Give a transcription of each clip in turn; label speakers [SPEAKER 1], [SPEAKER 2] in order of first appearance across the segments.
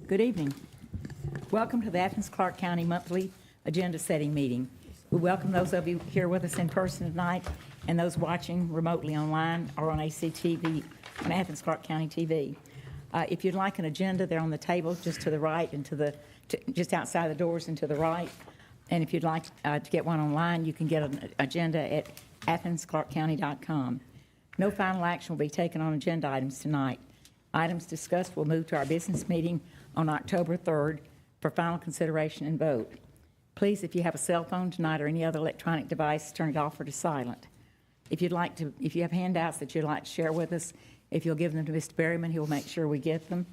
[SPEAKER 1] Good evening. Welcome to the Athens-Clarke County Monthly Agenda Setting Meeting. We welcome those of you here with us in person tonight and those watching remotely online or on ACTV, on Athens-Clarke County TV. If you'd like an agenda, they're on the table just to the right and just outside the doors and to the right. And if you'd like to get one online, you can get an agenda at athensclarkecounty.com. No final action will be taken on agenda items tonight. Items discussed will move to our business meeting on October 3rd for final consideration and vote. Please, if you have a cell phone tonight or any other electronic device, turn it off or to silent. If you have handouts that you'd like to share with us, if you'll give them to Mr. Berryman, he will make sure we get them.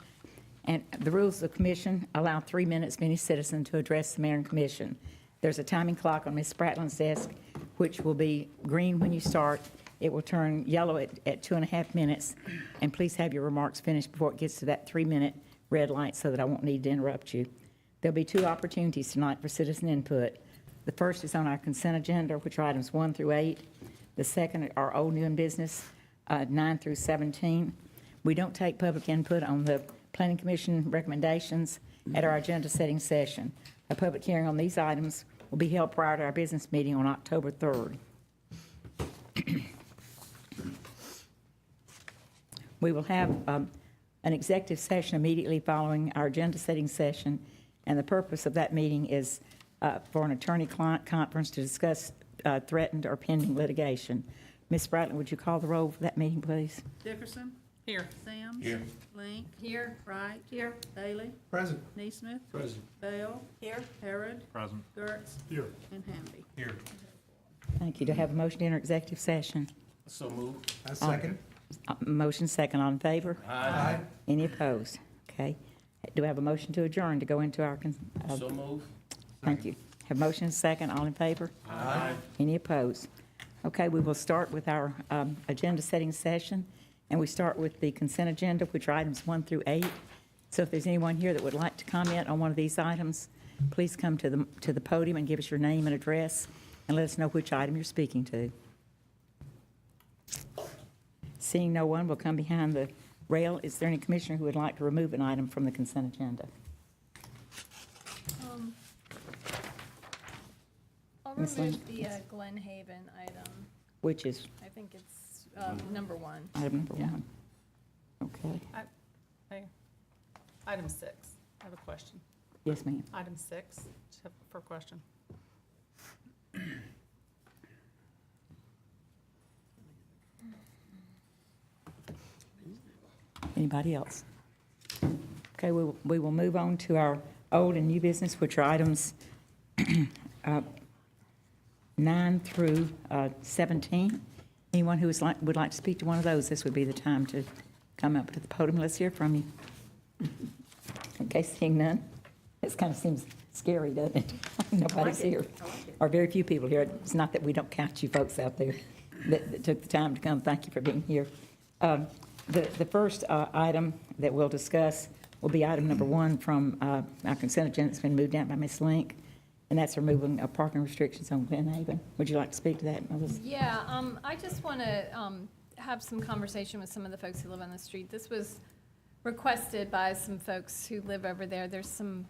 [SPEAKER 1] And the rules of the commission allow 3 minutes for any citizen to address the mayor and commission. There's a timing clock on Ms. Spratlin's desk, which will be green when you start. It will turn yellow at 2.5 minutes. And please have your remarks finished before it gets to that 3-minute red light so that I won't need to interrupt you. There'll be 2 opportunities tonight for citizen input. The first is on our consent agenda, which are items 1 through 8. The second are old, new, and business, 9 through 17. We don't take public input on the Planning Commission recommendations at our agenda setting session. A public hearing on these items will be held prior to our business meeting on October 3rd. We will have an executive session immediately following our agenda setting session, and the purpose of that meeting is for an attorney-client conference to discuss threatened or pending litigation. Ms. Spratlin, would you call the roll for that meeting, please?
[SPEAKER 2] Dickerson?
[SPEAKER 3] Here.
[SPEAKER 2] Sams?
[SPEAKER 4] Here.
[SPEAKER 2] Link?
[SPEAKER 3] Here.
[SPEAKER 2] Wright?
[SPEAKER 3] Here.
[SPEAKER 2] Daly?
[SPEAKER 4] Present.
[SPEAKER 2] Neesmith?
[SPEAKER 4] Present.
[SPEAKER 2] Bell?
[SPEAKER 3] Here.
[SPEAKER 2] Harrod?
[SPEAKER 4] Present.
[SPEAKER 2] Gertz?
[SPEAKER 4] Here.
[SPEAKER 2] And Hamby.
[SPEAKER 4] Here.
[SPEAKER 1] Thank you. Do I have a motion to enter executive session?
[SPEAKER 4] So moved. I second.
[SPEAKER 1] Motion second. All in favor?
[SPEAKER 4] Aye.
[SPEAKER 1] Any opposed? Okay. Do I have a motion to adjourn to go into our...
[SPEAKER 4] So moved.
[SPEAKER 1] Thank you. Have motion second. All in favor?
[SPEAKER 4] Aye.
[SPEAKER 1] Any opposed? Okay, we will start with our agenda setting session, and we start with the consent agenda, which are items 1 through 8. So if there's anyone here that would like to comment on one of these items, please come to the podium and give us your name and address, and let us know which item you're speaking to. Seeing no one, we'll come behind the rail. Is there any commissioner who would like to remove an item from the consent agenda?
[SPEAKER 5] I'll
[SPEAKER 1] Ms.
[SPEAKER 5] remove
[SPEAKER 1] Lynn?
[SPEAKER 5] the Glenhaven item.
[SPEAKER 1] Which is
[SPEAKER 5] I think it's number 1.
[SPEAKER 1] item number
[SPEAKER 5] Yeah.
[SPEAKER 1] 1. Okay.
[SPEAKER 3] Hey, item 6, I have a question.
[SPEAKER 1] Yes, ma'am.
[SPEAKER 3] Item 6, just have for a question.
[SPEAKER 1] Anybody else? Okay, we will move on to our old and new business, which are items 9 through 17. Anyone who would like to speak to one of those, this would be the time to come up to the podium. Let's hear from you. Okay, seeing none. This kind of seems scary, doesn't it? Nobody's here, or very few people here. It's not that we don't count you folks out there that took the time to come. Thank you for being here. The first item that we'll discuss will be item number 1 from our consent agenda. It's been moved down by Ms. Link, and that's removing parking restrictions on Glenhaven. Would you like to speak to that, Melissa?
[SPEAKER 5] Yeah, I just want to have some conversation with some of the folks who live on the street. This was requested by some folks who live over there. There's some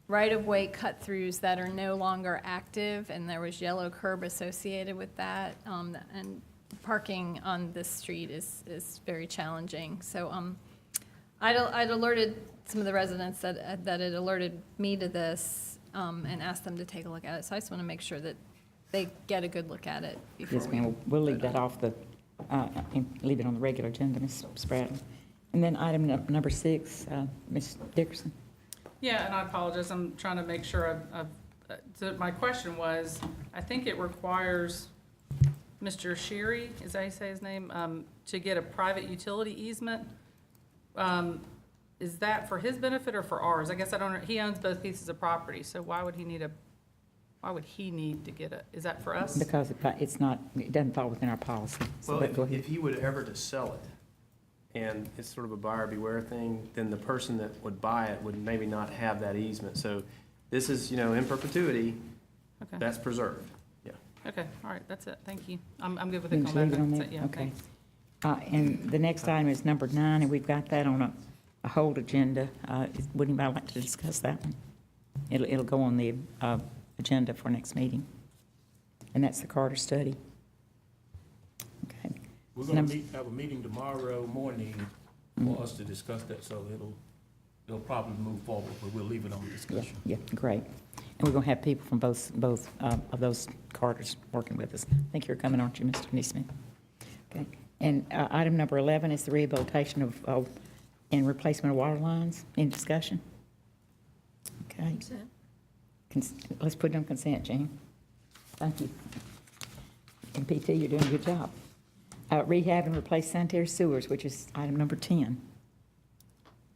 [SPEAKER 5] right-of-way cut-throughs that are no longer active, and there was yellow curb associated with that, and parking on this street is very challenging. So I'd alerted some of the residents that it alerted me to this and asked them to take a look at it. So I just want to make sure that they get a good look at it before
[SPEAKER 1] Yes, ma'am. We'll leave that off and leave it on the regular agenda, Ms. Spratt. And then item number 6, Ms. Dickerson.
[SPEAKER 3] Yeah, and I apologize, I'm trying to make sure so my question was, I think it requires Mr. Sherry, is that how you say his name, to get a private utility easement. Is that for his benefit or for ours? I guess I don't know. He owns both pieces of property, so why would he need to get it? Is that for us?
[SPEAKER 1] Because it doesn't fall within our policy. So
[SPEAKER 4] Well,
[SPEAKER 1] go ahead.
[SPEAKER 4] if he would ever to sell it, and it's sort of a buyer beware thing, then the person that would buy it would maybe not have that easement. So this is, in perpetuity,
[SPEAKER 3] Okay.
[SPEAKER 4] that's preserved. Yeah.
[SPEAKER 3] Okay, all right, that's it, thank you. I'm good with it
[SPEAKER 1] You
[SPEAKER 3] going
[SPEAKER 1] just leave
[SPEAKER 3] back.
[SPEAKER 1] it on
[SPEAKER 3] That's
[SPEAKER 1] there?
[SPEAKER 3] Yeah,
[SPEAKER 1] Okay.
[SPEAKER 3] thanks.
[SPEAKER 1] And the next item is number 9, and we've got that on a hold agenda. Would anybody like to discuss that one? It'll go on the agenda for next meeting. And that's the Carter study. Okay.
[SPEAKER 2] We're gonna have a meeting tomorrow morning for us to discuss that, so it'll probably move forward, but we'll leave it on discussion.
[SPEAKER 1] Yeah, great. And we're going to have people from both of those Carters working with us. I think you're coming, aren't you, Mr. Neesmith? Okay. And item number 11 is the rehabilitation of and replacement of water lines. Any discussion? Okay. Let's put it on consent, Jean. Thank you. And PT, you're doing a good job. Rehab and replace sanitary sewers, which is item number 10.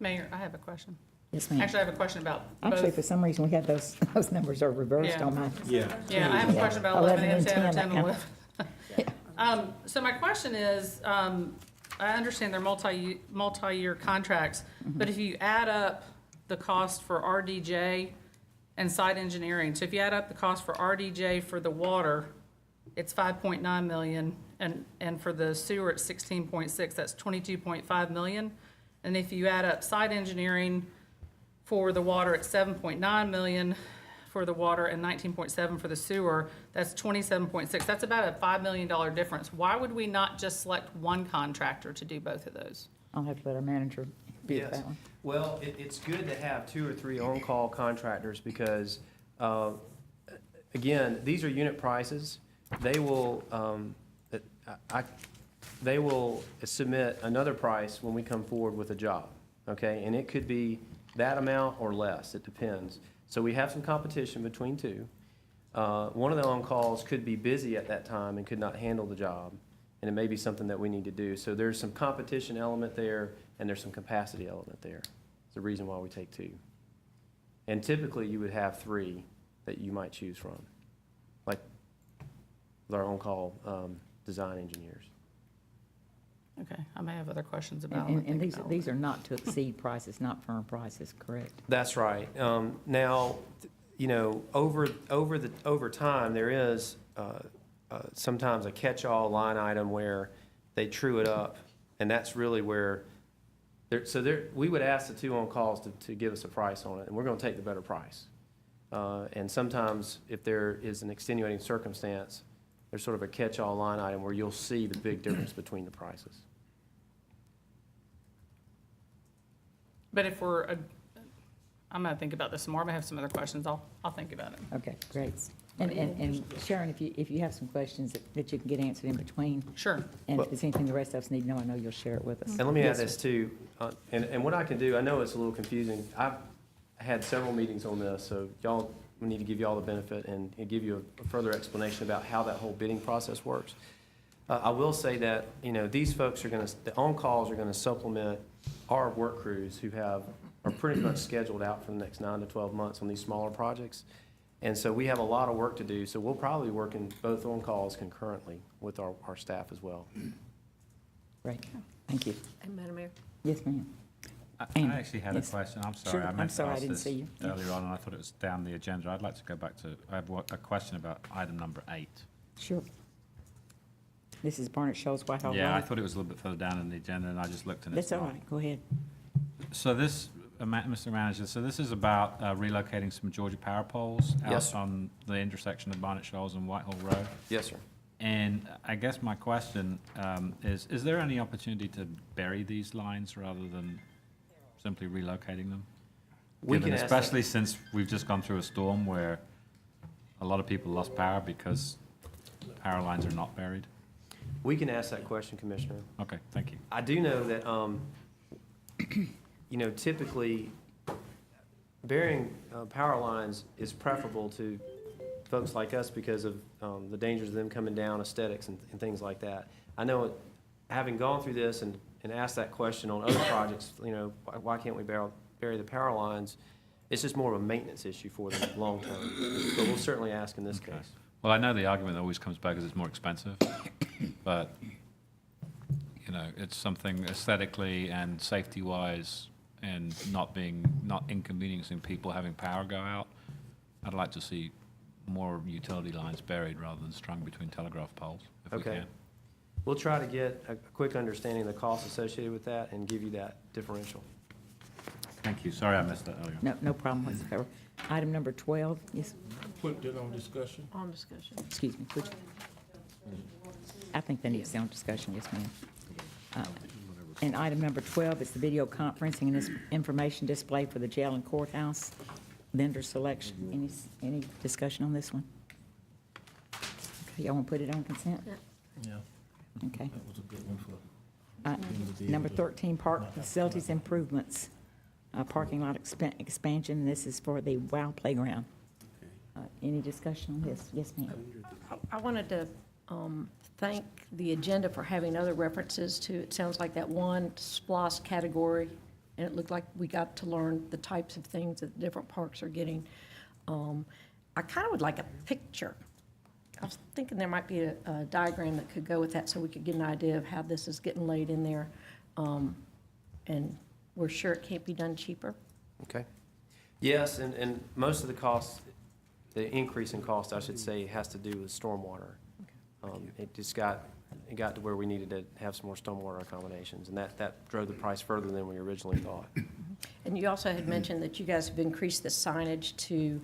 [SPEAKER 3] Mayor, I have a question.
[SPEAKER 1] Yes, ma'am.
[SPEAKER 3] Actually, I have a question about both.
[SPEAKER 1] Actually, for some reason, we have those numbers are reversed
[SPEAKER 3] Yeah.
[SPEAKER 1] on my.
[SPEAKER 2] Yeah.
[SPEAKER 3] Yeah, I have a question about 11 and 10 or 10 and
[SPEAKER 1] that
[SPEAKER 3] 11. So my question is, I understand they're multi-year contracts, but if you add up the cost for RDJ and site engineering, so if you add up the cost for RDJ for the water, it's 5.9 million, and for the sewer, it's 16.6, that's 22.5 million. And if you add up site engineering for the water, it's 7.9 million for the water and 19.7 for the sewer, that's 27.6. That's about a $5 million difference. Why would we not just select one contractor to do both of those?
[SPEAKER 1] I'll have to let our manager be
[SPEAKER 4] Yes.
[SPEAKER 1] that one.
[SPEAKER 4] Well, it's good to have 2 or 3 on-call contractors because, again, these are unit prices. They will, they will submit another price when we come forward with a job, okay? And it could be that amount or less, it depends. So we have some competition between 2. One of the on-calls could be busy at that time and could not handle the job, and it may be something that we need to do. So there's some competition element there, and there's some capacity element there. It's the reason why we take 2. And typically, you would have 3 that you might choose from, like with our on-call design engineers.
[SPEAKER 3] Okay, I may have other questions about
[SPEAKER 1] And
[SPEAKER 3] it.
[SPEAKER 1] these are not to exceed prices, not firm prices, correct?
[SPEAKER 4] That's right. Now, you know, over time, there is sometimes a catch-all line item where they true it up, and that's really where, we would ask the 2 on-calls to give us a price on it, and we're going to take the better price. And sometimes, if there is an extenuating circumstance, there's sort of a catch-all line item where you'll see the big difference between the prices.
[SPEAKER 3] But if I'm gonna think about this some more. I may have some other questions. I'll think about it.
[SPEAKER 1] Okay, great. And Sharon, if you have some questions that you can get answered in between,
[SPEAKER 3] Sure.
[SPEAKER 1] and if there's anything the rest of us need to know, I know you'll share it with us.
[SPEAKER 4] And let me
[SPEAKER 1] Yes,
[SPEAKER 4] add this too, and what I can do, I know it's a little confusing. I've had several meetings on this, so y'all, we need to give you all the benefit and give you a further explanation about how that whole bidding process works. I will say that, you know, these folks are the on-calls are gonna supplement our work crews who are pretty much scheduled out for the next 9 to 12 months on these smaller projects. And so we have a lot of work to do, so we'll probably work in both on-calls concurrently with our staff as well.
[SPEAKER 1] Great, thank you.
[SPEAKER 6] And Madam Mayor?
[SPEAKER 1] Yes, ma'am.
[SPEAKER 7] I
[SPEAKER 1] Ann,
[SPEAKER 7] actually had
[SPEAKER 1] yes.
[SPEAKER 7] a question. I'm
[SPEAKER 1] Sure,
[SPEAKER 7] sorry. I
[SPEAKER 1] I'm
[SPEAKER 7] meant to
[SPEAKER 1] sorry, I
[SPEAKER 7] ask
[SPEAKER 1] didn't
[SPEAKER 7] this
[SPEAKER 1] see you. Yeah.
[SPEAKER 7] earlier on, and I thought it was down the agenda. I'd like to go back to, I have a question about item number 8.
[SPEAKER 1] Sure. This is Barnett, Shoals, Whitehall.
[SPEAKER 7] Yeah, I
[SPEAKER 1] Road.
[SPEAKER 7] thought it was a little bit further down in the agenda, and I just looked and it's
[SPEAKER 1] That's all
[SPEAKER 7] not.
[SPEAKER 1] right, go ahead.
[SPEAKER 7] So this, Mr. Manager, so this is about relocating some Georgia power poles
[SPEAKER 4] Yes,
[SPEAKER 7] out on the intersection of Barnett Shoals and Whitehall Road.
[SPEAKER 4] Yes, sir.
[SPEAKER 7] And I guess my question is there any opportunity to bury these lines rather than simply relocating them?
[SPEAKER 4] We
[SPEAKER 7] Given
[SPEAKER 4] can ask that.
[SPEAKER 7] especially since we've just gone through a storm where a lot of people lost power because power lines are not buried.
[SPEAKER 4] We can ask that question, Commissioner.
[SPEAKER 7] Okay, thank you.
[SPEAKER 4] I do know that, you know, typically burying power lines is preferable to folks like us because of the dangers of them coming down, aesthetics and things like that. I know, having gone through this and asked that question on other projects, you know, why can't we bury the power lines? It's just more of a maintenance issue for them long term. But we'll certainly ask in this
[SPEAKER 7] Okay.
[SPEAKER 4] case.
[SPEAKER 7] Well, I know the argument always comes back is it's more expensive, but, you know, it's something aesthetically and safety-wise and not inconveniencing people having power go out. I'd like to see more utility lines buried rather than strung between telegraph poles, if we
[SPEAKER 4] Okay.
[SPEAKER 7] can.
[SPEAKER 4] We'll try to get a quick understanding of the costs associated with that and give you that differential.
[SPEAKER 7] Thank you. Sorry I missed that earlier.
[SPEAKER 1] No problem whatsoever. Item number 12, yes,
[SPEAKER 2] Put that on discussion.
[SPEAKER 6] On discussion.
[SPEAKER 1] excuse me. Which- I think that needs to be on discussion, yes, ma'am. And item number 12 is the video conferencing and this information display for the jail and courthouse vendor selection. Any discussion on this one? Okay, y'all want to put it on consent?
[SPEAKER 2] Yeah,
[SPEAKER 1] Okay.
[SPEAKER 2] that was a good one for.
[SPEAKER 1] Number 13, park facilities improvements, parking lot expansion. This is for the WOW Playground. Any discussion on this? Yes, ma'am.
[SPEAKER 6] I wanted to thank the agenda for having other references to, it sounds like that one SPLOST category, and it looked like we got to learn the types of things that different parks are getting. I kind of would like a picture. I was thinking there might be a diagram that could go with that so we could get an idea of how this is getting laid in there. And we're sure it can't be done cheaper.
[SPEAKER 4] Okay. Yes, and most of the costs, the increase in cost, I should say, has to do with stormwater. It got to where we needed to have some more stormwater accommodations, and that drove the price further than we originally thought.
[SPEAKER 6] And you also had mentioned that you guys have increased the signage to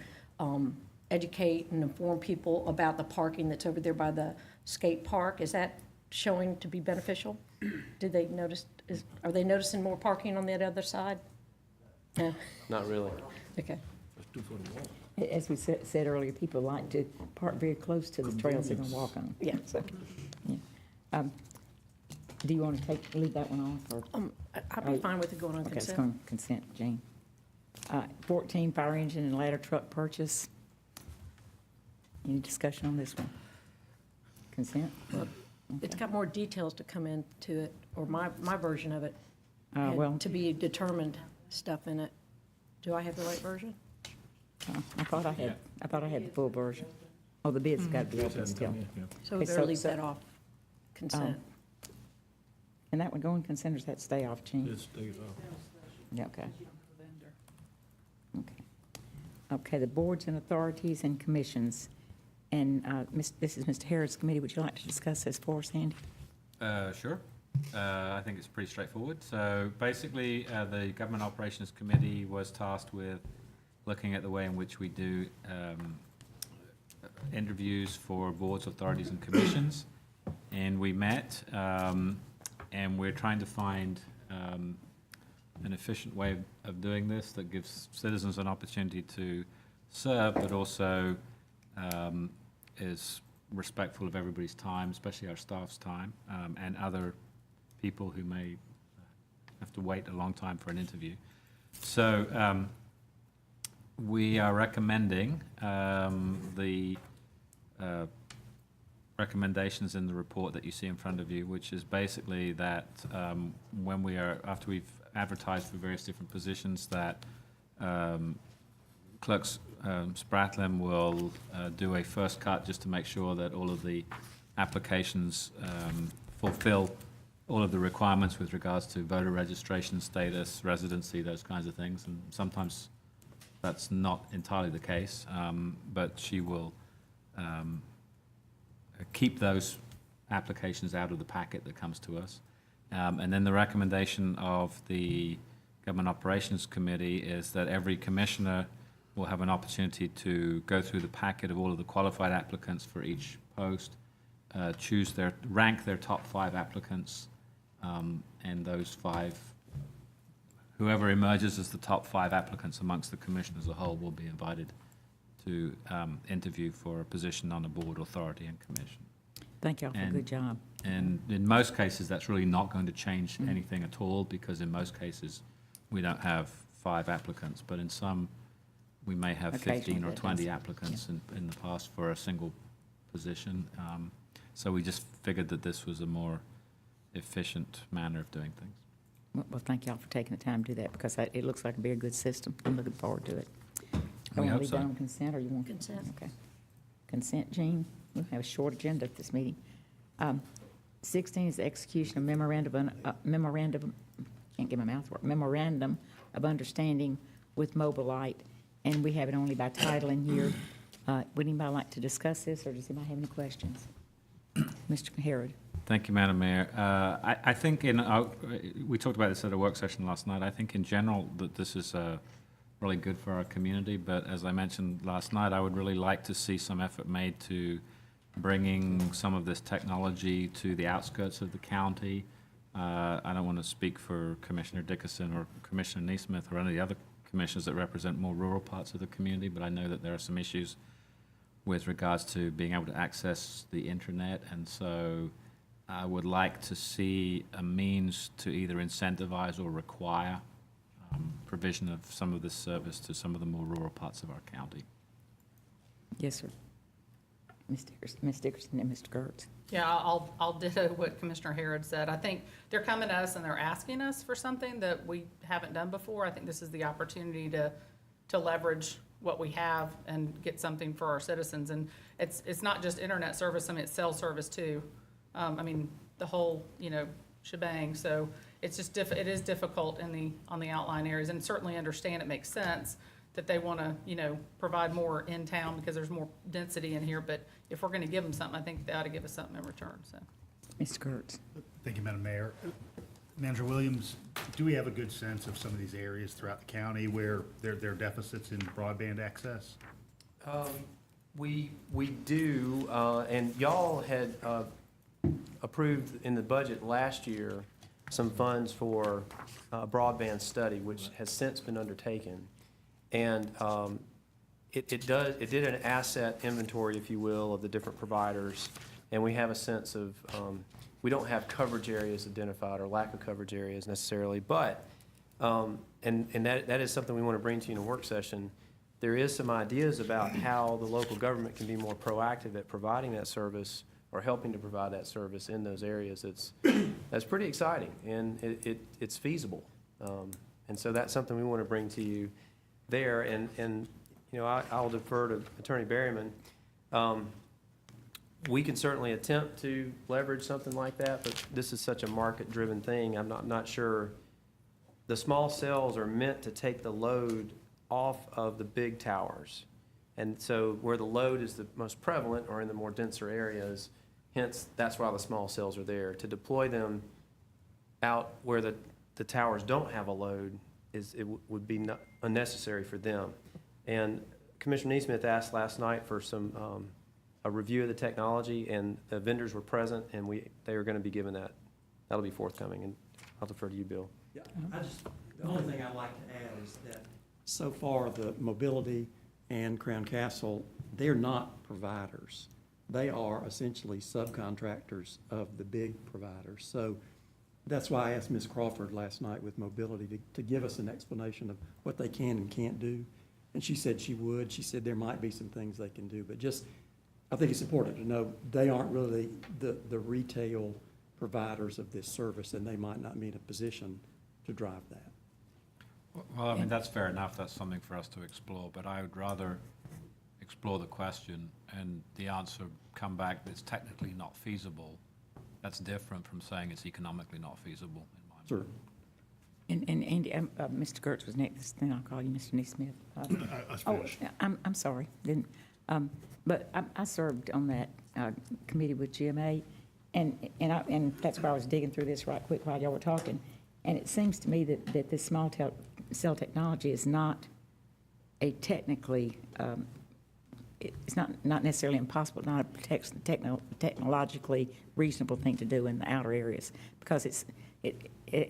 [SPEAKER 6] educate and inform people about the parking that's over there by the skate park. Is that showing to be beneficial? Did they notice, are they noticing more parking on that other side? No?
[SPEAKER 4] Not really.
[SPEAKER 6] Okay.
[SPEAKER 2] Let's do for the wall.
[SPEAKER 1] As we said earlier, people like to park very close to the trails they're going to walk on.
[SPEAKER 6] Yeah.
[SPEAKER 1] So, yeah. Do you want to leave that one off, or?
[SPEAKER 6] I'd be fine with it going on
[SPEAKER 1] Okay, it's
[SPEAKER 6] consent.
[SPEAKER 1] going to consent, Jean. 14, fire engine and ladder truck purchase. Any discussion on this one? Consent?
[SPEAKER 6] It's got more details to come into it, or my version of it. had
[SPEAKER 1] Well,
[SPEAKER 6] To be determined stuff in it. Do I have the right version?
[SPEAKER 1] I thought I had the full version. Oh, the bid's got to be open still.
[SPEAKER 6] So
[SPEAKER 1] Okay,
[SPEAKER 6] we better
[SPEAKER 1] so-
[SPEAKER 6] leave
[SPEAKER 1] so-
[SPEAKER 6] that off consent.
[SPEAKER 1] Can that one go in consent, or does that stay off, Jean?
[SPEAKER 2] It stays off.
[SPEAKER 1] Yeah, okay. Okay. Okay, the boards and authorities and commissions. And this is Mr. Harrod's committee. Would you like to discuss this for us, Andy?
[SPEAKER 7] Sure. I think it's pretty straightforward. So basically, the Government Operations Committee was tasked with looking at the way in which we do interviews for boards, authorities, and commissions. And we met, and we're trying to find an efficient way of doing this that gives citizens an opportunity to serve, but also is respectful of everybody's time, especially our staff's time, and other people who may have to wait a long time for an interview. So we are recommending the recommendations in the report that you see in front of you, which is basically that after we've advertised for various different positions, that Clerk Spratlin will do a first cut just to make sure that all of the applications fulfill all of the requirements with regards to voter registration status, residency, those kinds of things. And sometimes that's not entirely the case, but she will keep those applications out of the packet that comes to us. And then the recommendation of the Government Operations Committee is that every commissioner will have an opportunity to go through the packet of all of the qualified applicants for each post, rank their top 5 applicants, and those 5, whoever emerges as the top 5 applicants amongst the commission as a whole will be invited to interview for a position on a board, authority, and commission.
[SPEAKER 1] Thank y'all for a
[SPEAKER 7] And-
[SPEAKER 1] good job.
[SPEAKER 7] And in most cases, that's really not going to change anything at all, because in most cases, we don't have 5 applicants, but in some, we may have
[SPEAKER 1] Occasionally
[SPEAKER 7] 15 or
[SPEAKER 1] that
[SPEAKER 7] 20
[SPEAKER 1] does.
[SPEAKER 7] applicants in the past for a single position. So we just figured that this was a more efficient manner of doing things.
[SPEAKER 1] Well, thank y'all for taking the time to do that, because it looks like it'll be a good system. I'm looking forward to it.
[SPEAKER 7] We
[SPEAKER 1] Want to
[SPEAKER 7] hope
[SPEAKER 1] leave
[SPEAKER 7] so.
[SPEAKER 1] that on consent, or you want?
[SPEAKER 6] Consent.
[SPEAKER 1] Okay. Consent, Jean? We'll have a short agenda at this meeting. 16 is the execution of memorandum, can't get my mouth work, Memorandum of Understanding with Mobilite, and we have it only by title in here. Would anybody like to discuss this, or does anybody have any questions? Mr. Harrod?
[SPEAKER 7] Thank you, Madam Mayor. I think we talked about this at a work session last night. I think in general that this is really good for our community, but as I mentioned last night, I would really like to see some effort made to bringing some of this technology to the outskirts of the county. I don't want to speak for Commissioner Dickerson or Commissioner Neesmith or any of the other commissioners that represent more rural parts of the community, but I know that there are some issues with regards to being able to access the internet, and so I would like to see a means to either incentivize or require provision of some of this service to some of the more rural parts of our county.
[SPEAKER 1] Yes, sir. Ms. Dickerson and Mr. Gertz.
[SPEAKER 3] Yeah, I'll ditto what Commissioner Harrod said. I think they're coming to us and they're asking us for something that we haven't done before. I think this is the opportunity to leverage what we have and get something for our citizens. And it's not just internet service, I mean, it's cell service too. I mean, the whole, shebang. So it's just it is difficult on the outlying areas, and certainly understand it makes sense that they want to, provide more in town because there's more density in here. But if we're going to give them something, I think they ought to give us something in return, so.
[SPEAKER 1] Mr. Gertz.
[SPEAKER 8] Thank you, Madam Mayor. Manager Williams, do we have a good sense of some of these areas throughout the county where there are deficits in broadband access?
[SPEAKER 4] We do, and y'all had approved in the budget last year some funds for a broadband study, which has since been undertaken. And it did an asset inventory, if you will, of the different providers, and we have a sense of, we don't have coverage areas identified or lack of coverage areas necessarily, but, and that is something we want to bring to you in a work session. There is some ideas about how the local government can be more proactive at providing that service or helping to provide that service in those areas. That's pretty exciting, and it's feasible. And so that's something we want to bring to you there, and I'll defer to Attorney Berryman. We can certainly attempt to leverage something like that, but this is such a market-driven thing. I'm not sure. The small cells are meant to take the load off of the big towers, and so where the load is the most prevalent or in the more denser areas, hence that's why the small cells are there. To deploy them out where the towers don't have a load would be unnecessary for them. And Commissioner Neesmith asked last night for some a review of the technology, and the vendors were present, and they are going to be given that. That'll be forthcoming, and I'll defer to you, Bill.
[SPEAKER 9] Yeah, the only thing I'd like to add is that so far the Mobility and Crown Castle, they're not providers. They are essentially subcontractors of the big providers. So that's why I asked Ms. Crawford last night with Mobility to give us an explanation of what they can and can't do. And she said she would. She said there might be some things they can do, but just, I think it's important to know they aren't really the retail providers of this service, and they might not be in a position to drive that.
[SPEAKER 7] Well, I mean, that's fair enough. That's something for us to explore, but I would rather explore the question and the answer come back that it's technically not feasible. That's different from saying it's economically not feasible, in my
[SPEAKER 9] Sure.
[SPEAKER 1] And Andy, Mr. Gertz was next, then I'll call you Mr. Neesmith.
[SPEAKER 8] I was finished.
[SPEAKER 1] I'm sorry, but I served on that committee with GMA, and that's why I was digging through this right quick while y'all were talking. And it seems to me that this small cell technology is not a technically, it's not necessarily impossible, not a technologically reasonable thing to do in the outer areas, because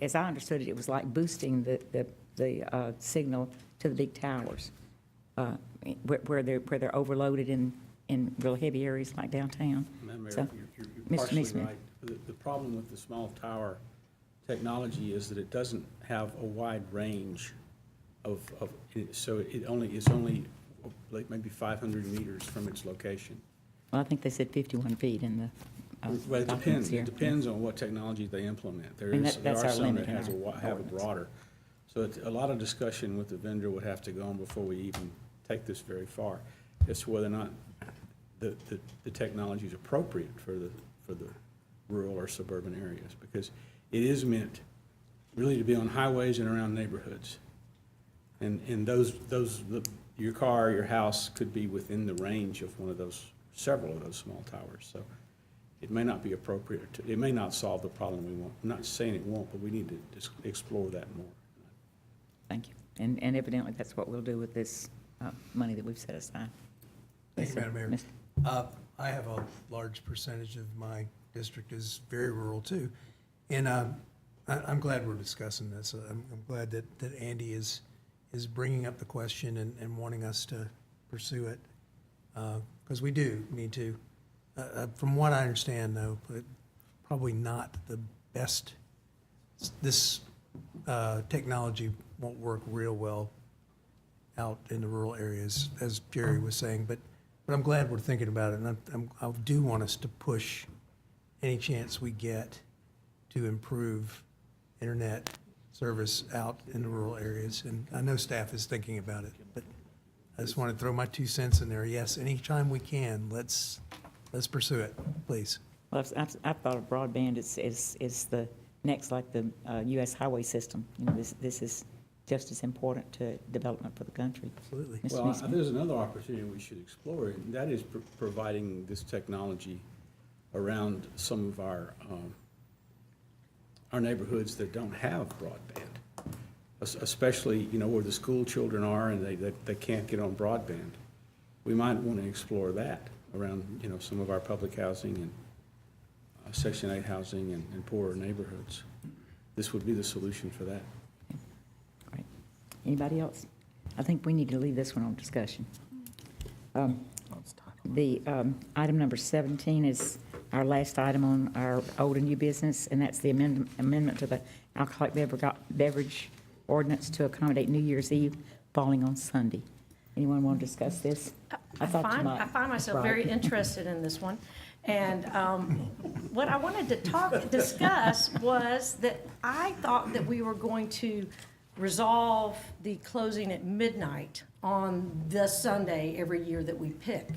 [SPEAKER 1] as I understood it, it was like boosting the signal to the big towers, where they're overloaded in real heavy areas like downtown.
[SPEAKER 10] Madam Mayor,
[SPEAKER 1] So,
[SPEAKER 10] you're
[SPEAKER 1] Mr.
[SPEAKER 10] partially
[SPEAKER 1] Neesmith.
[SPEAKER 10] right. The problem with the small tower technology is that it doesn't have a wide range so it's only like maybe 500 meters from its location.
[SPEAKER 1] Well, I think they said 51 feet in the
[SPEAKER 10] Well, it
[SPEAKER 1] documents
[SPEAKER 10] depends.
[SPEAKER 1] here.
[SPEAKER 10] It depends on what technology they implement. There
[SPEAKER 1] And
[SPEAKER 10] are
[SPEAKER 1] that's our
[SPEAKER 10] some
[SPEAKER 1] limit
[SPEAKER 10] that
[SPEAKER 1] in
[SPEAKER 10] have
[SPEAKER 1] our
[SPEAKER 10] a
[SPEAKER 1] ordinance.
[SPEAKER 10] broader. So it's a lot of discussion with the vendor would have to go on before we even take this very far as to whether or not the technology is appropriate for the rural or suburban areas, because it is meant really to be on highways and around neighborhoods. And your car, your house could be within the range of several of those small towers. So it may not be appropriate to, it may not solve the problem we want. I'm not saying it won't, but we need to just explore that more.
[SPEAKER 1] Thank you. And evidently, that's what we'll do with this money that we've set aside.
[SPEAKER 11] Thank you,
[SPEAKER 1] Yes, sir.
[SPEAKER 11] Madam Mayor.
[SPEAKER 1] Mr.
[SPEAKER 11] I have a large percentage of my district is very rural too. And I'm glad we're discussing this. I'm glad that Andy is bringing up the question and wanting us to pursue it. Because we do need to. From what I understand though, but probably not the best, this technology won't work real well out in the rural areas, as Jerry was saying, but I'm glad we're thinking about it, and I do want us to push any chance we get to improve internet service out in the rural areas, and I know staff is thinking about it, but I just want to throw my 2 cents in there. Yes, anytime we can, let's pursue it, please.
[SPEAKER 1] Well, I've thought of broadband is the next, like the U.S. highway system. You know, this is just as important to development for the country.
[SPEAKER 11] Absolutely.
[SPEAKER 1] Mr.
[SPEAKER 10] Well,
[SPEAKER 1] Neesmith?
[SPEAKER 10] there's another opportunity we should explore, and that is providing this technology around some of our neighborhoods that don't have broadband, especially, you know, where the school children are and they can't get on broadband. We might want to explore that around, you know, some of our public housing and Section 8 housing and poorer neighborhoods. This would be the solution for that.
[SPEAKER 1] Great. Anybody else? I think we need to leave this one on discussion. The item number 17 is our last item on our old and new business, and that's the amendment to the alcoholic beverage ordinance to accommodate New Year's Eve falling on Sunday. Anyone want to discuss this?
[SPEAKER 6] I
[SPEAKER 1] thought you might.
[SPEAKER 6] find myself
[SPEAKER 1] Right.
[SPEAKER 6] very interested in this one. And what I wanted to discuss was that I thought that we were going to resolve the closing at midnight on the Sunday every year that we pick.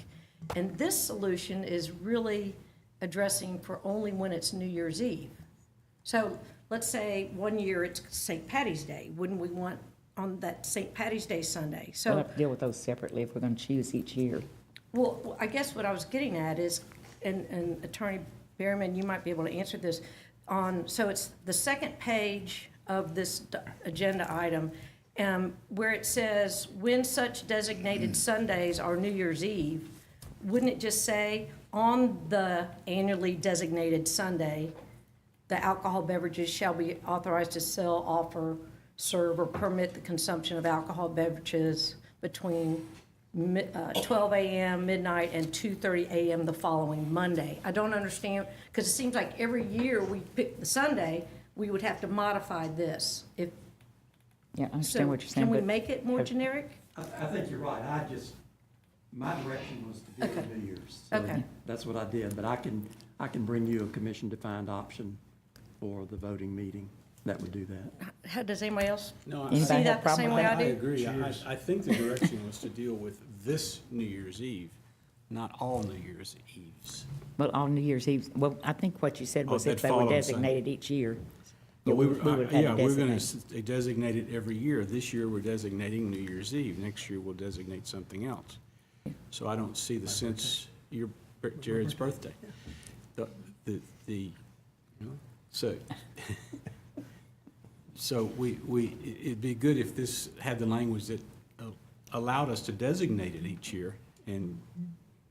[SPEAKER 6] And this solution is really addressing for only when it's New Year's Eve. So let's say one year it's St. Patty's Day. Wouldn't we want on that St. Patty's Day Sunday?
[SPEAKER 1] We'll
[SPEAKER 6] So,
[SPEAKER 1] have to deal with those separately if we're going to choose each year.
[SPEAKER 6] well, I guess what I was getting at is, and Attorney Berryman, you might be able to answer this, so it's the second page of this agenda item, where it says, when such designated Sundays are New Year's Eve, wouldn't it just say, on the annually designated Sunday, the alcohol beverages shall be authorized to sell, offer, serve, or permit the consumption of alcohol beverages between 12 a.m., midnight, and 2:30 a.m. the following Monday? I don't understand, because it seems like every year we pick the Sunday, we would have to modify this.
[SPEAKER 1] Yeah, I understand
[SPEAKER 6] So
[SPEAKER 1] what you're saying.
[SPEAKER 6] can we
[SPEAKER 1] but
[SPEAKER 6] make it more generic?
[SPEAKER 9] I think you're right. My direction was to do it New Year's. So
[SPEAKER 6] Okay.
[SPEAKER 9] that's what I did, but I can bring you a commission-defined option for the voting meeting that would do that.
[SPEAKER 6] How, does anybody else
[SPEAKER 10] No,
[SPEAKER 1] Anybody
[SPEAKER 6] see
[SPEAKER 1] have a
[SPEAKER 6] that the
[SPEAKER 1] problem
[SPEAKER 6] same
[SPEAKER 1] with
[SPEAKER 6] way I
[SPEAKER 10] I
[SPEAKER 6] do?
[SPEAKER 10] agree. I think the direction was to deal with this New Year's Eve, not all New Year's Eves.
[SPEAKER 1] Well, on New Year's Eve, well, I think what you said
[SPEAKER 10] Oh,
[SPEAKER 1] was
[SPEAKER 10] that
[SPEAKER 1] if they
[SPEAKER 10] fall
[SPEAKER 1] were
[SPEAKER 10] on Sunday.
[SPEAKER 1] designated each year.
[SPEAKER 10] But we
[SPEAKER 1] would have had to
[SPEAKER 10] yeah, we're going
[SPEAKER 1] designate.
[SPEAKER 10] to designate it every year. This year, we're designating New Year's Eve. Next year, we'll designate something else. So I don't see the sense, Jared's birthday. You know, so, it'd be good if this had the language that allowed us to designate it each year, and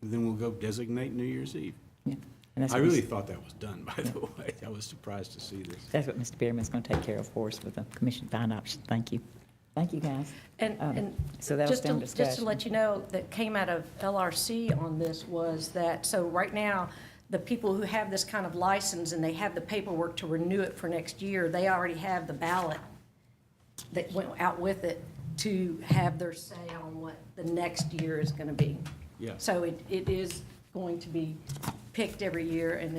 [SPEAKER 10] then we'll go designate New Year's Eve.
[SPEAKER 1] Yeah. And that's
[SPEAKER 10] I
[SPEAKER 1] what
[SPEAKER 10] really
[SPEAKER 1] Mr.
[SPEAKER 10] thought that was done, by the way. I was surprised to see this.
[SPEAKER 1] That's what Mr. Berryman's going to take care of for us with the commission find option. Thank you. Thank you, guys.
[SPEAKER 6] And
[SPEAKER 1] So that'll
[SPEAKER 6] just
[SPEAKER 1] stay on
[SPEAKER 6] to, just
[SPEAKER 1] discussion.
[SPEAKER 6] to let you know, that came out of LRC on this was that, so right now, the people who have this kind of license and they have the paperwork to renew it for next year, they already have the ballot that went out with it to have their say on what the next year is going to be.
[SPEAKER 10] Yeah.
[SPEAKER 6] So it is going to be picked every year, and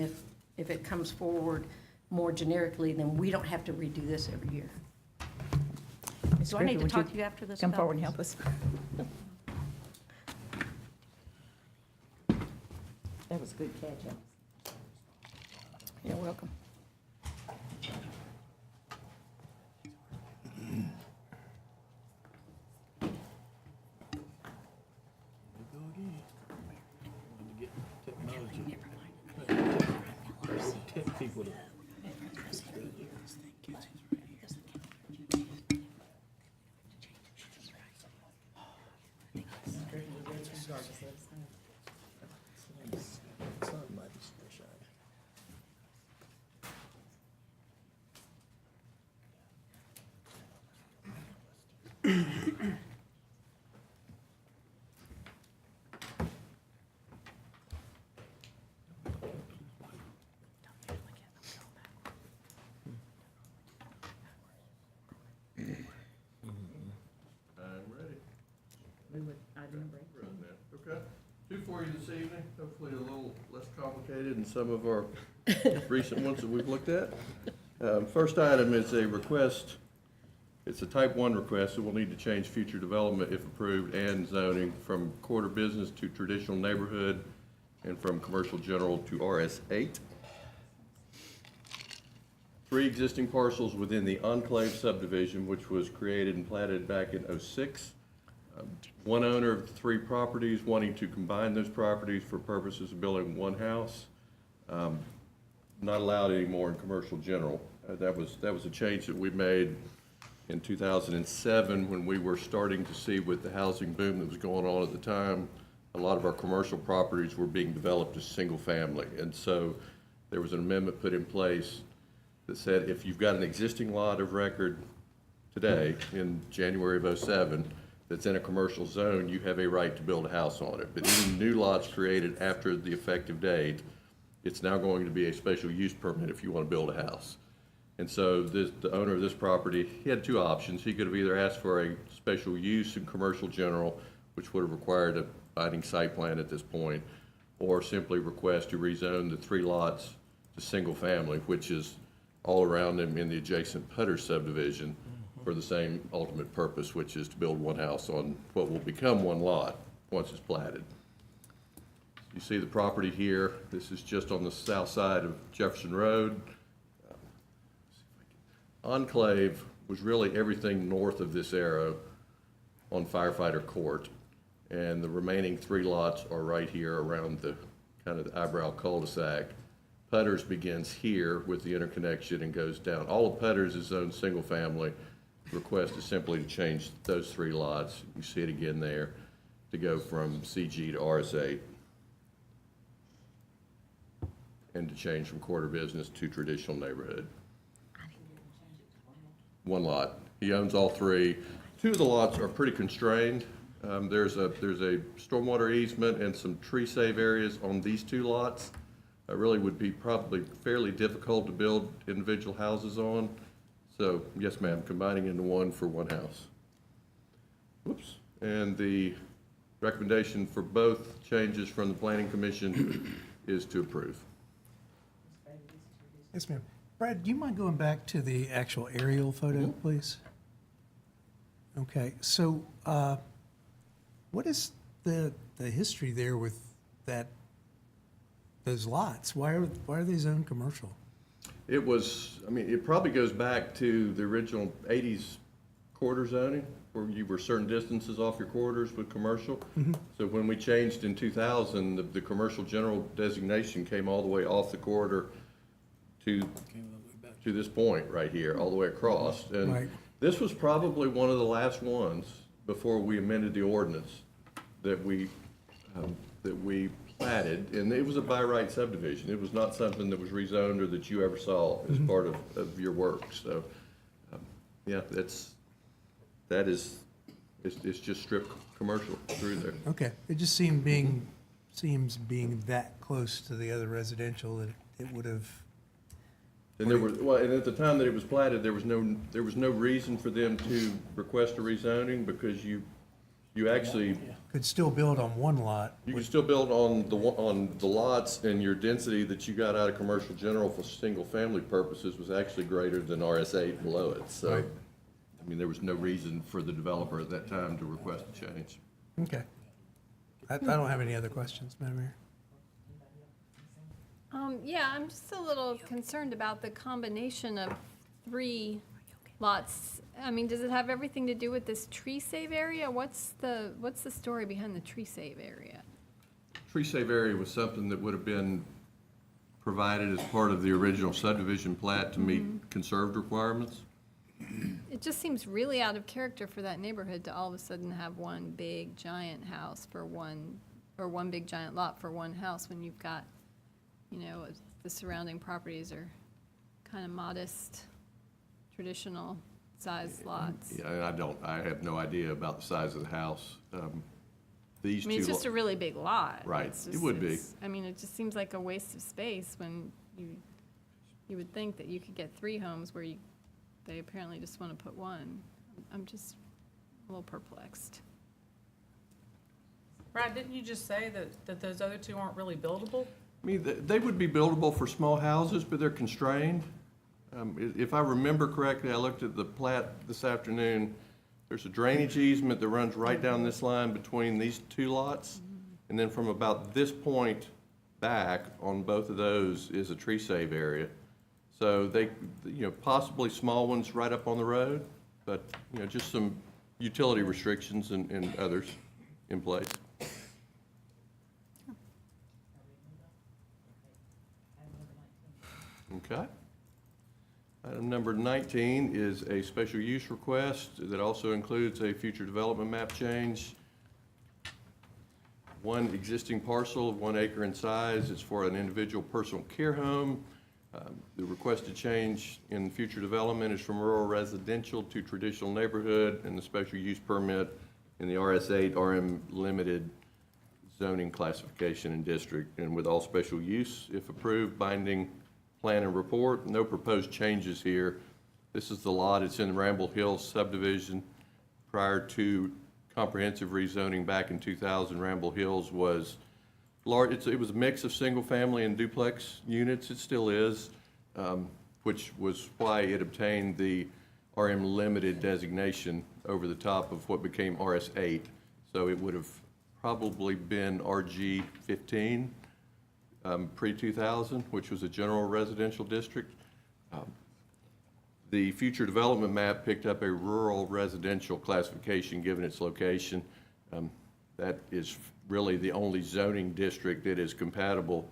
[SPEAKER 6] if it comes forward more generically, then we don't have to redo this every year.
[SPEAKER 1] Mr.
[SPEAKER 6] Do I need
[SPEAKER 1] Griffin,
[SPEAKER 6] to
[SPEAKER 1] would
[SPEAKER 6] talk to you after this?
[SPEAKER 1] Come
[SPEAKER 6] about
[SPEAKER 1] forward and
[SPEAKER 6] this?
[SPEAKER 1] help us. That was a good catch, Alice.
[SPEAKER 6] You're welcome.
[SPEAKER 10] Get people to.
[SPEAKER 12] Okay. Two for you this evening, hopefully a little less complicated than some of our recent ones that we've looked at. First item is a request, it's a type 1 request, so we'll need to change future development if approved and zoning from quarter business to traditional neighborhood and from commercial general to RS8. 3 existing parcels within the Enclave subdivision, which was created and platted back in '06. One owner of 3 properties wanting to combine those properties for purposes of building one house. Not allowed anymore in commercial general. That was a change that we made in 2007 when we were starting to see with the housing boom that was going on at the time, a lot of our commercial properties were being developed as single family. And so there was an amendment put in place that said if you've got an existing lot of record today in January of '07 that's in a commercial zone, you have a right to build a house on it. But any new lots created after the effective date, it's now going to be a special use permit if you want to build a house. And so the owner of this property, he had 2 options. He could have either asked for a special use in commercial general, which would have required a binding site plan at this point, or simply request to rezone the 3 lots to single family, which is all around them in the adjacent Putter subdivision for the same ultimate purpose, which is to build one house on what will become one lot once it's platted. You see the property here. This is just on the south side of Jefferson Road. Enclave was really everything north of this arrow on Firefighter Court, and the remaining 3 lots are right here around the kind of the eyebrow cul-de-sac. Putters begins here with the interconnection and goes down. All of Putters is zoned single family. Request is simply to change those 3 lots. You see it again there, to go from CG to RS8. And to change from quarter business to traditional neighborhood. 1 lot. He owns all 3. 2 of the lots are pretty constrained. There's a stormwater easement and some tree save areas on these 2 lots. It really would be probably fairly difficult to build individual houses on. So, yes, ma'am, combining into 1 for 1 house. Whoops. And the recommendation for both changes from the Planning Commission is to approve.
[SPEAKER 11] Yes, ma'am. Brad, do you mind going back to the actual aerial photo, please? Okay, so what is the history there with those lots? Why are they zoned commercial?
[SPEAKER 12] It was, I mean, it probably goes back to the original 80s quarter zoning, where you were certain distances off your quarters with commercial. So when we changed in 2000, the commercial general designation came all the way off the corridor to this point right here, all the way across. And
[SPEAKER 11] Right.
[SPEAKER 12] this was probably one of the last ones before we amended the ordinance that we platted, and it was a by right subdivision. It was not something that was rezoned or that you ever saw as part of your work. So, yeah, it's just stripped commercial through there.
[SPEAKER 11] Okay, it just seems being that close to the other residential that it would have.
[SPEAKER 12] And and at the time that it was platted, there was no reason for them to request a rezoning because you actually.
[SPEAKER 11] Could still build on 1 lot.
[SPEAKER 12] You can still build on the lots, and your density that you got out of commercial general for single-family purposes was actually greater than RS8 below it. So,
[SPEAKER 11] Right.
[SPEAKER 12] I mean, there was no reason for the developer at that time to request a change.
[SPEAKER 11] Okay. I don't have any other questions, Madam Mayor.
[SPEAKER 5] Yeah, I'm just a little concerned about the combination of 3 lots. I mean, does it have everything to do with this tree save area? What's the story behind the tree save area?
[SPEAKER 12] Tree save area was something that would have been provided as part of the original subdivision plat to meet conserved requirements.
[SPEAKER 5] It just seems really out of character for that neighborhood to all of a sudden have one big giant house for one, or one big giant lot for one house when you've got, you know, the surrounding properties are kind of modest, traditional sized lots.
[SPEAKER 12] Yeah, and I have no idea about the size of the house. These
[SPEAKER 5] I mean, it's
[SPEAKER 12] two
[SPEAKER 5] just a really big lot.
[SPEAKER 12] Right,
[SPEAKER 5] It's
[SPEAKER 12] it
[SPEAKER 5] just-
[SPEAKER 12] would be.
[SPEAKER 5] it's- I mean, it just seems like a waste of space when you would think that you could get 3 homes where they apparently just want to put one. I'm just a little perplexed.
[SPEAKER 3] Brad, didn't you just say that those other 2 aren't really buildable?
[SPEAKER 12] I mean, they would be buildable for small houses, but they're constrained. If I remember correctly, I looked at the plat this afternoon. There's a drainage easement that runs right down this line between these 2 lots. And then from about this point back on both of those is a tree save area. So they, you know, possibly small ones right up on the road, but, you know, just some utility restrictions and others in place. Okay. Item number 19 is a special use request that also includes a future development map change. One existing parcel of 1 acre in size is for an individual personal care home. The requested change in future development is from rural residential to traditional neighborhood, and the special use permit in the RS8 RM limited zoning classification and district, and with all special use, if approved, binding plan and report. No proposed changes here. This is the lot, it's in the Ramble Hills subdivision. Prior to comprehensive rezoning back in 2000, Ramble Hills was large. It was a mix of single-family and duplex units. It still is, which was why it obtained the RM limited designation over the top of what became RS8. So it would have probably been RG 15 pre-2000, which was a general residential district. The future development map picked up a rural residential classification given its location. That is really the only zoning district that is compatible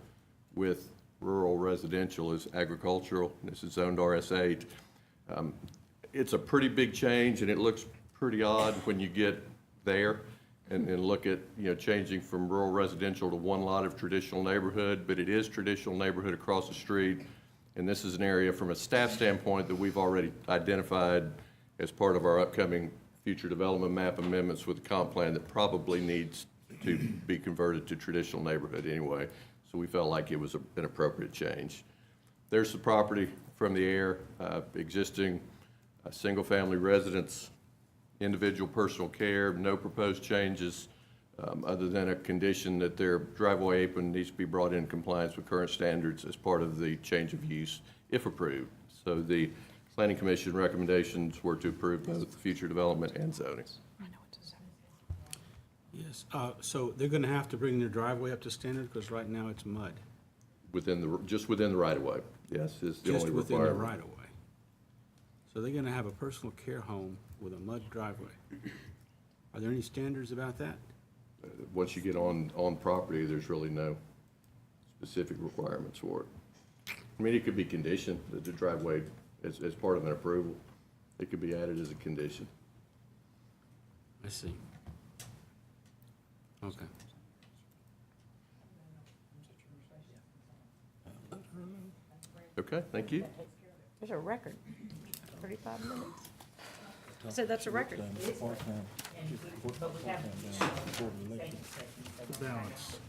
[SPEAKER 12] with rural residential is agricultural. This is zoned RS8. It's a pretty big change, and it looks pretty odd when you get there and look at, you know, changing from rural residential to 1 lot of traditional neighborhood, but it is traditional neighborhood across the street. And this is an area from a staff standpoint that we've already identified as part of our upcoming future development map amendments with the comp plan that probably needs to be converted to traditional neighborhood anyway. So we felt like it was an appropriate change. There's the property from the air, existing single-family residence, individual personal care, no proposed changes other than a condition that their driveway apron needs to be brought in compliance with current standards as part of the change of use, if approved. So the Planning Commission recommendations were to approve both the future development and zoning.
[SPEAKER 10] Yes, so they're gonna have to bring their driveway up to standard, because right now it's mud.
[SPEAKER 12] Just within the right-of-way, yes, is the
[SPEAKER 10] Just
[SPEAKER 12] only
[SPEAKER 10] within the
[SPEAKER 12] requirement.
[SPEAKER 10] right-of-way. So they're gonna have a personal care home with a mud driveway. Are there any standards about that?
[SPEAKER 12] Once you get on property, there's really no specific requirements for it. I mean, it could be conditioned, that the driveway, as part of an approval, it could be added as a condition.
[SPEAKER 10] I see. Okay.
[SPEAKER 12] Okay, thank you.
[SPEAKER 1] There's a record, 35 minutes.
[SPEAKER 6] So that's a record.
[SPEAKER 8] The balance.